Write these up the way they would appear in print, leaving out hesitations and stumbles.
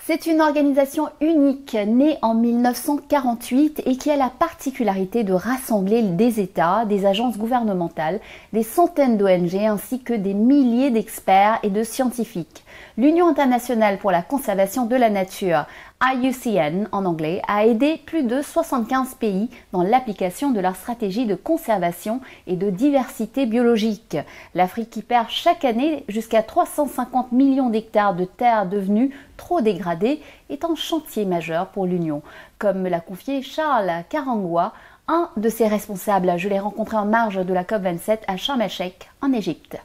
C'est une organisation unique, née en 1948 et qui a la particularité de rassembler des États, des agences gouvernementales, des centaines d'ONG ainsi que des milliers d'experts et de scientifiques. L'Union internationale pour la conservation de la nature, IUCN en anglais, a aidé plus de 75 pays dans l'application de leur stratégie de conservation et de diversité biologique. L'Afrique y perd chaque année jusqu'à 350 millions d'hectares de terres devenues trop dégradées est un chantier majeur pour l'Union, comme me l'a confié Charles Karangwa, un de ses responsables. Je l'ai rencontré en marge de la COP27 à Sharm el-Sheikh en Égypte.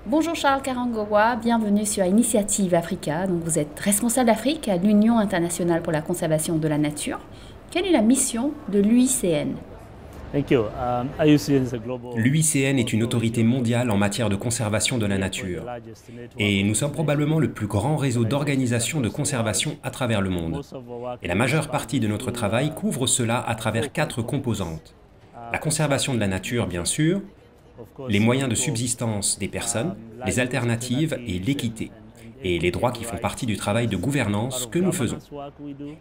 Bonjour Charles Karangwa, bienvenue sur Initiative Africa. Donc vous êtes responsable d'Afrique à l'Union internationale pour la conservation de la nature. Quelle est la mission de l'UICN? L'UICN est une autorité mondiale en matière de conservation de la nature. Et nous sommes probablement le plus grand réseau d'organisations de conservation à travers le monde. Et la majeure partie de notre travail couvre cela à travers 4 composantes. La conservation de la nature, bien sûr, les moyens de subsistance des personnes, les alternatives et l'équité, et les droits qui font partie du travail de gouvernance que nous faisons.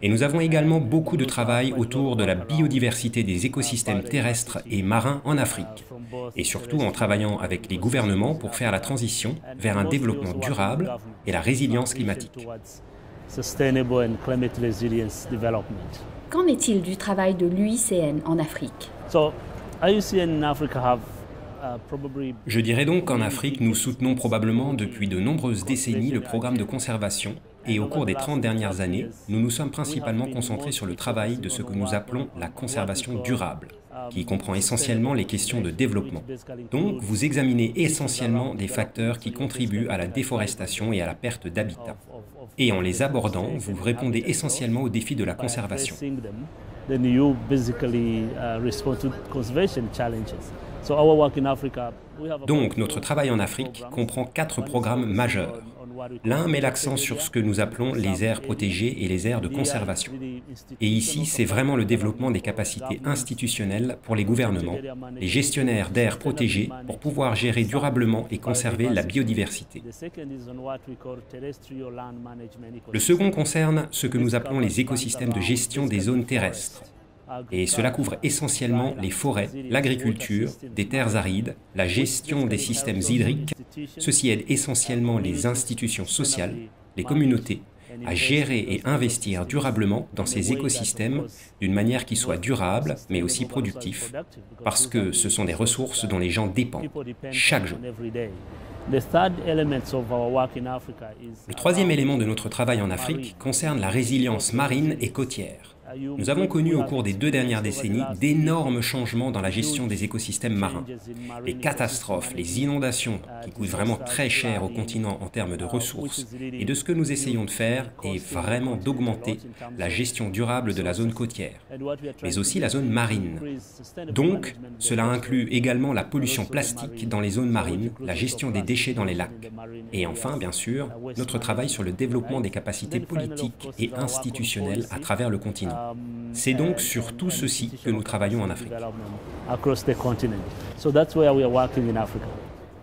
Et nous avons également beaucoup de travail autour de la biodiversité des écosystèmes terrestres et marins en Afrique, et surtout en travaillant avec les gouvernements pour faire la transition vers un développement durable et la résilience climatique. Qu'en est-il du travail de l'UICN en Afrique? Je dirais donc qu'en Afrique, nous soutenons probablement depuis de nombreuses décennies le programme de conservation et au cours des 30 dernières années, nous nous sommes principalement concentrés sur le travail de ce que nous appelons la conservation durable, qui comprend essentiellement les questions de développement. Donc, vous examinez essentiellement des facteurs qui contribuent à la déforestation et à la perte d'habitat. Et en les abordant, vous répondez essentiellement aux défis de la conservation. Donc, notre travail en Afrique comprend 4 programmes majeurs. L'un met l'accent sur ce que nous appelons les aires protégées et les aires de conservation. Et ici, c'est vraiment le développement des capacités institutionnelles pour les gouvernements, les gestionnaires d'aires protégées pour pouvoir gérer durablement et conserver la biodiversité. Le second concerne ce que nous appelons les écosystèmes de gestion des zones terrestres. Et cela couvre essentiellement les forêts, l'agriculture, des terres arides, la gestion des systèmes hydriques. Ceci aide essentiellement les institutions sociales, les communautés, à gérer et investir durablement dans ces écosystèmes d'une manière qui soit durable, mais aussi productif, parce que ce sont des ressources dont les gens dépendent chaque jour. Le troisième élément de notre travail en Afrique concerne la résilience marine et côtière. Nous avons connu au cours des 2 dernières décennies d'énormes changements dans la gestion des écosystèmes marins. Les catastrophes, les inondations qui coûtent vraiment très cher au continent en termes de ressources, et de ce que nous essayons de faire est vraiment d'augmenter la gestion durable de la zone côtière, mais aussi la zone marine. Donc, cela inclut également la pollution plastique dans les zones marines, la gestion des déchets dans les lacs. Et enfin, bien sûr, notre travail sur le développement des capacités politiques et institutionnelles à travers le continent. C'est donc sur tout ceci que nous travaillons en Afrique.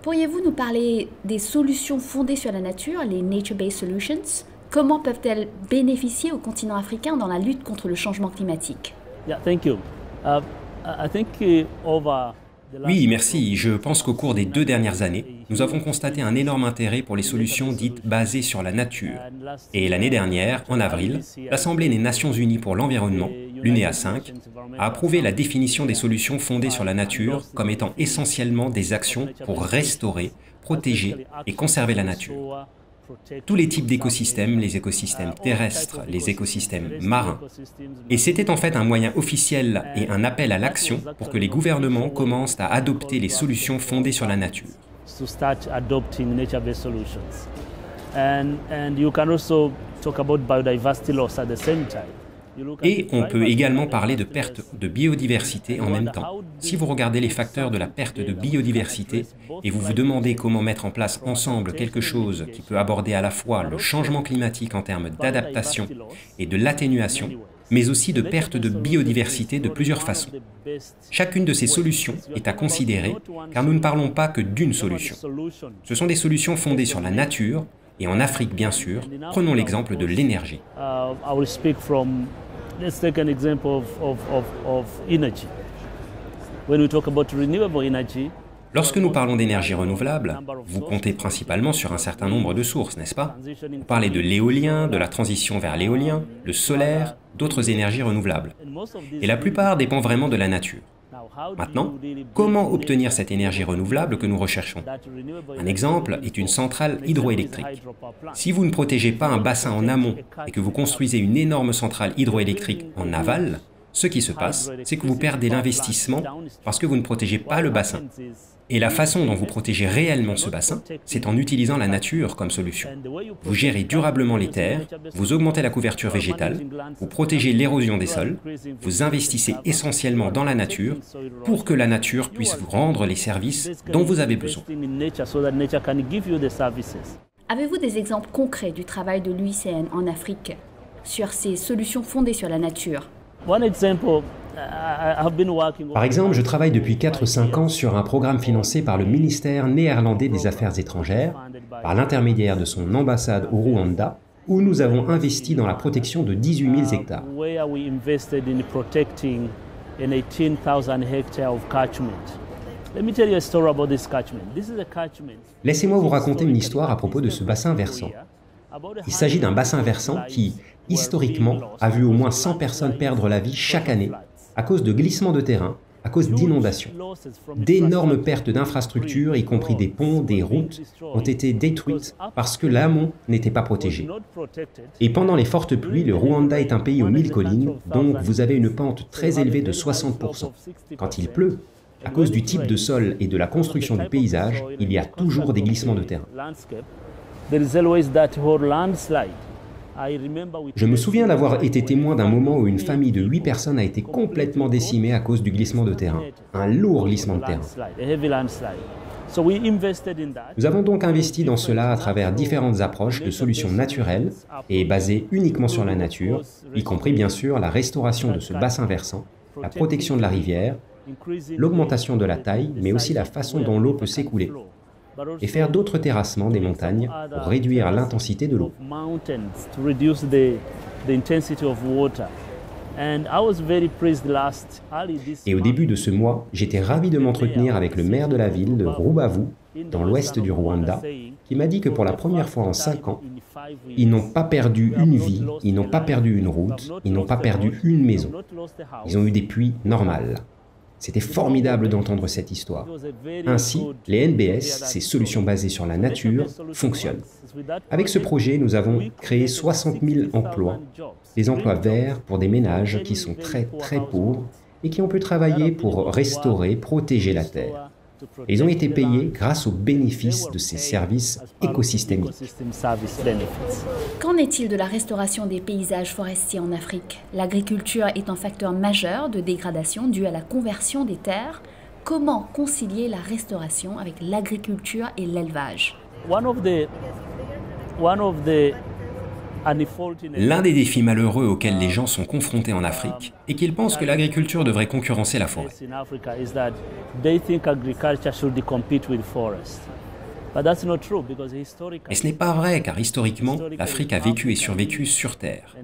Pourriez-vous nous parler des solutions fondées sur la nature, les Nature-Based Solutions? Comment peuvent-elles bénéficier au continent africain dans la lutte contre le changement climatique? Oui, merci. Je pense qu'au cours des 2 dernières années, nous avons constaté un énorme intérêt pour les solutions dites basées sur la nature. Et l'année dernière, en avril, l'Assemblée des Nations Unies pour l'environnement, l'UNEA 5, a approuvé la définition des solutions fondées sur la nature comme étant essentiellement des actions pour restaurer, protéger et conserver la nature. Tous les types d'écosystèmes, les écosystèmes terrestres, les écosystèmes marins. Et c'était en fait un moyen officiel et un appel à l'action pour que les gouvernements commencent à adopter les solutions fondées sur la nature. Et on peut également parler de perte de biodiversité en même temps. Si vous regardez les facteurs de la perte de biodiversité et vous vous demandez comment mettre en place ensemble quelque chose qui peut aborder à la fois le changement climatique en termes d'adaptation et de l'atténuation, mais aussi de perte de biodiversité de plusieurs façons. Chacune de ces solutions est à considérer car nous ne parlons pas que d'une solution. Ce sont des solutions fondées sur la nature Et en Afrique, bien sûr, prenons l'exemple de l'énergie. Let's take an example of energy. When we talk about renewable energy, Lorsque nous parlons d'énergie renouvelable, vous comptez principalement sur un certain nombre de sources, n'est-ce pas? Vous parlez de l'éolien, de la transition vers l'éolien, le solaire, d'autres énergies renouvelables. Et la plupart dépendent vraiment de la nature. Maintenant, comment obtenir cette énergie renouvelable que nous recherchons? Un exemple est une centrale hydroélectrique. Si vous ne protégez pas un bassin en amont et que vous construisez une énorme centrale hydroélectrique en aval, ce qui se passe, c'est que vous perdez l'investissement parce que vous ne protégez pas le bassin. Et la façon dont vous protégez réellement ce bassin, c'est en utilisant la nature comme solution. Vous gérez durablement les terres, vous augmentez la couverture végétale, vous protégez l'érosion des sols, vous investissez essentiellement dans la nature pour que la nature puisse vous rendre les services dont vous avez besoin. Avez-vous des exemples concrets du travail de l'UICN en Afrique sur ces solutions fondées sur la nature? Par exemple, je travaille depuis 4-5 ans sur un programme financé par le ministère néerlandais des Affaires étrangères, par l'intermédiaire de son ambassade au Rwanda, où nous avons investi dans la protection de 18 000 hectares. Laissez-moi vous raconter une histoire à propos de ce bassin versant. Il s'agit d'un bassin versant qui, historiquement, a vu au moins 100 personnes perdre la vie chaque année à cause de glissements de terrain, à cause d'inondations. D'énormes pertes d'infrastructures, y compris des ponts, des routes, ont été détruites parce que l'amont n'était pas protégé. Et pendant les fortes pluies, le Rwanda est un pays aux 1000 collines, donc vous avez une pente très élevée de 60%. Quand il pleut, à cause du type de sol et de la construction du paysage, il y a toujours des glissements de terrain. Je me souviens d'avoir été témoin d'un moment où une famille de 8 personnes a été complètement décimée à cause du glissement de terrain, un lourd glissement de terrain. Nous avons donc investi dans cela à travers différentes approches de solutions naturelles et basées uniquement sur la nature, y compris bien sûr la restauration de ce bassin versant, la protection de la rivière, l'augmentation de la taille, mais aussi la façon dont l'eau peut s'écouler, et faire d'autres terrassements des montagnes pour réduire l'intensité de l'eau. Et au début de ce mois, j'étais ravi de m'entretenir avec le maire de la ville de Rubavu, dans l'ouest du Rwanda, qui m'a dit que pour la première fois en 5 ans, ils n'ont pas perdu une vie, ils n'ont pas perdu une route, ils n'ont pas perdu une maison. Ils ont eu des pluies normales. C'était formidable d'entendre cette histoire. Ainsi, les NBS, ces solutions basées sur la nature, fonctionnent. Avec ce projet, nous avons créé 60 000 emplois, des emplois verts pour des ménages qui sont très pauvres et qui ont pu travailler pour restaurer, protéger la terre. Et ils ont été payés grâce aux bénéfices de ces services écosystémiques. Qu'en est-il de la restauration des paysages forestiers en Afrique? L'agriculture est un facteur majeur de dégradation dû à la conversion des terres. Comment concilier la restauration avec l'agriculture et l'élevage? L'un des défis malheureux auxquels les gens sont confrontés en Afrique est qu'ils pensent que l'agriculture devrait concurrencer la forêt. Et ce n'est pas vrai, car historiquement, l'Afrique a vécu et survécu sur Terre.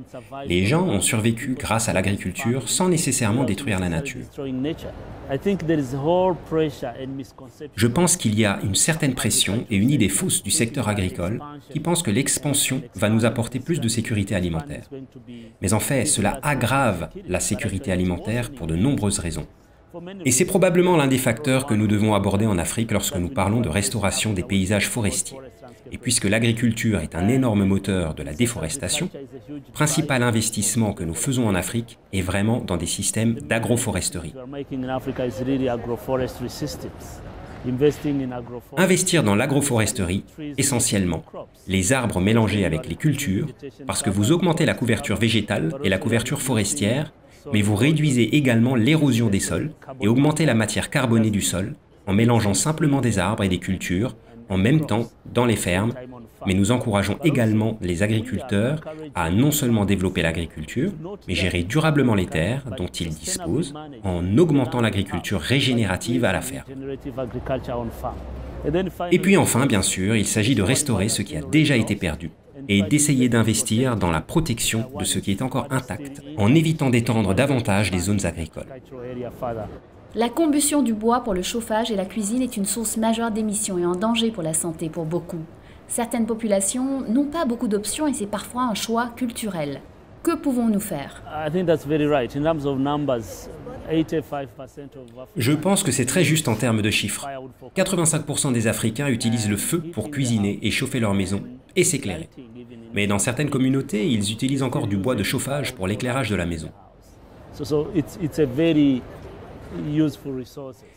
Les gens ont survécu grâce à l'agriculture sans nécessairement détruire la nature. Je pense qu'il y a une certaine pression et une idée fausse du secteur agricole qui pense que l'expansion va nous apporter plus de sécurité alimentaire. Mais en fait, cela aggrave la sécurité alimentaire pour de nombreuses raisons. Et c'est probablement l'un des facteurs que nous devons aborder en Afrique lorsque nous parlons de restauration des paysages forestiers. Et puisque l'agriculture est un énorme moteur de la déforestation, le principal investissement que nous faisons en Afrique est vraiment dans des systèmes d'agroforesterie. Investir dans l'agroforesterie, essentiellement, les arbres mélangés avec les cultures, parce que vous augmentez la couverture végétale et la couverture forestière, mais vous réduisez également l'érosion des sols et augmentez la matière carbonée du sol en mélangeant simplement des arbres et des cultures en même temps dans les fermes, mais nous encourageons également les agriculteurs à non seulement développer l'agriculture, mais gérer durablement les terres dont ils disposent en augmentant l'agriculture régénérative à la ferme. Et puis enfin, bien sûr, il s'agit de restaurer ce qui a déjà été perdu et d'essayer d'investir dans la protection de ce qui est encore intact, en évitant d'étendre davantage les zones agricoles. La combustion du bois pour le chauffage et la cuisine est une source majeure d'émissions et un danger pour la santé pour beaucoup. Certaines populations n'ont pas beaucoup d'options et c'est parfois un choix culturel. Que pouvons-nous faire? Je pense que c'est très juste en termes de chiffres. 85% des Africains utilisent le feu pour cuisiner et chauffer leur maison et s'éclairer. Mais dans certaines communautés, ils utilisent encore du bois de chauffage pour l'éclairage de la maison.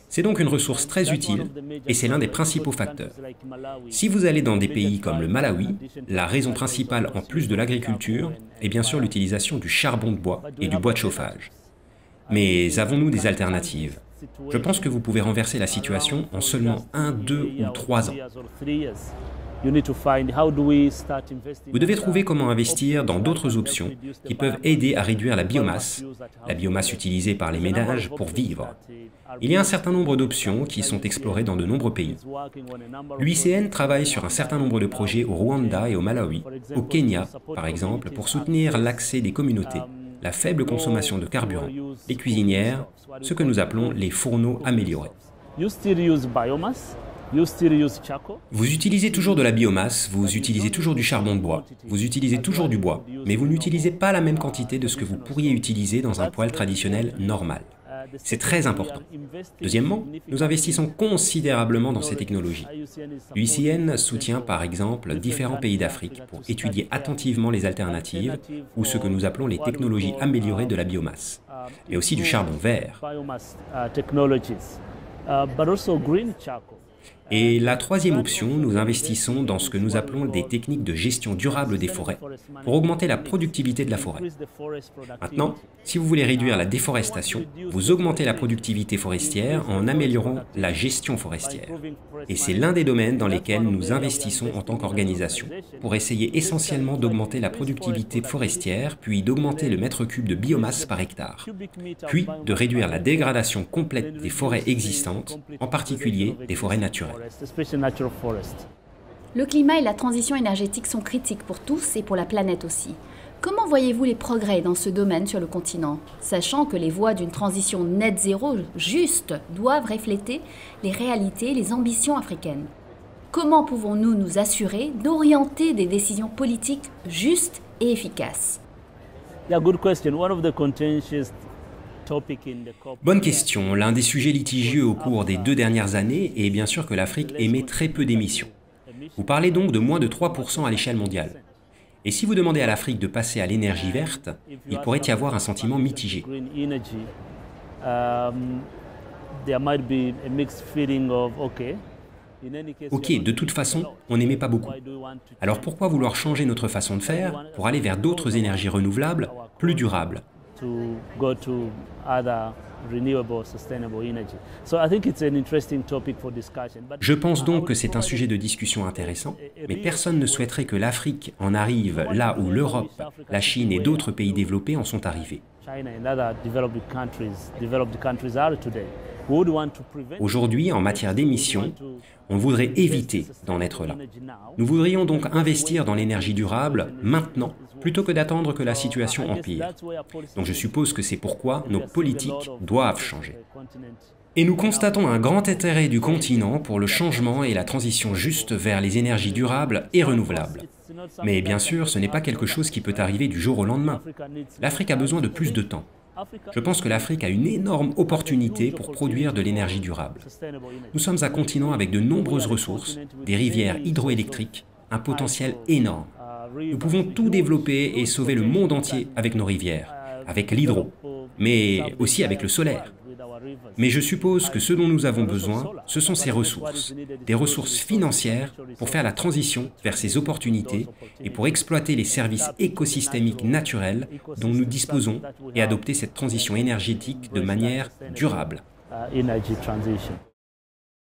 C'est donc une ressource très utile et c'est l'un des principaux facteurs. Si vous allez dans des pays comme le Malawi, la raison principale en plus de l'agriculture est bien sûr l'utilisation du charbon de bois et du bois de chauffage. Mais avons-nous des alternatives? Je pense que vous pouvez renverser la situation en seulement 1, 2 ou 3 ans. Vous devez trouver comment investir dans d'autres options qui peuvent aider à réduire la biomasse utilisée par les ménages pour vivre. Il y a un certain nombre d'options qui sont explorées dans de nombreux pays. L'UICN travaille sur un certain nombre de projets au Rwanda et au Malawi, au Kenya par exemple, pour soutenir l'accès des communautés, la faible consommation de carburant, les cuisinières, ce que nous appelons les fourneaux améliorés. Vous utilisez toujours de la biomasse, vous utilisez toujours du charbon de bois, vous utilisez toujours du bois, mais vous n'utilisez pas la même quantité de ce que vous pourriez utiliser dans un poêle traditionnel normal. C'est très important. Deuxièmement, nous investissons considérablement dans ces technologies. L'UICN soutient par exemple différents pays d'Afrique pour étudier attentivement les alternatives ou ce que nous appelons les technologies améliorées de la biomasse, mais aussi du charbon vert. Et la troisième option, nous investissons dans ce que nous appelons des techniques de gestion durable des forêts pour augmenter la productivité de la forêt. Maintenant, si vous voulez réduire la déforestation, vous augmentez la productivité forestière en améliorant la gestion forestière. Et c'est l'un des domaines dans lesquels nous investissons en tant qu'organisation pour essayer essentiellement d'augmenter la productivité forestière, puis d'augmenter le mètre cube de biomasse par hectare, puis de réduire la dégradation complète des forêts existantes, en particulier des forêts naturelles. Le climat et la transition énergétique sont critiques pour tous et pour la planète aussi. Comment voyez-vous les progrès dans ce domaine sur le continent, sachant que les voies d'une transition net zéro juste doivent refléter les réalités et les ambitions africaines? Comment pouvons-nous nous assurer d'orienter des décisions politiques justes et efficaces? Bonne question. L'un des sujets litigieux au cours des 2 dernières années est bien sûr que l'Afrique émet très peu d'émissions. Vous parlez donc de moins de 3% à l'échelle mondiale. Et si vous demandez à l'Afrique de passer à l'énergie verte, il pourrait y avoir un sentiment mitigé. Ok, de toute façon, on n'émet pas beaucoup. Alors pourquoi vouloir changer notre façon de faire pour aller vers d'autres énergies renouvelables, plus durables? Je pense donc que c'est un sujet de discussion intéressant, mais personne ne souhaiterait que l'Afrique en arrive là où l'Europe, la Chine et d'autres pays développés en sont arrivés. Aujourd'hui, en matière d'émissions, on voudrait éviter d'en être là. Nous voudrions donc investir dans l'énergie durable maintenant, plutôt que d'attendre que la situation empire. Donc je suppose que c'est pourquoi nos politiques doivent changer. Et nous constatons un grand intérêt du continent pour le changement et la transition juste vers les énergies durables et renouvelables. Mais bien sûr, ce n'est pas quelque chose qui peut arriver du jour au lendemain. L'Afrique a besoin de plus de temps. Je pense que l'Afrique a une énorme opportunité pour produire de l'énergie durable. Nous sommes un continent avec de nombreuses ressources, des rivières hydroélectriques, un potentiel énorme. Nous pouvons tout développer et sauver le monde entier avec nos rivières, avec l'hydro, mais aussi avec le solaire. Mais je suppose que ce dont nous avons besoin, ce sont ces ressources, des ressources financières pour faire la transition vers ces opportunités et pour exploiter les services écosystémiques naturels dont nous disposons et adopter cette transition énergétique de manière durable.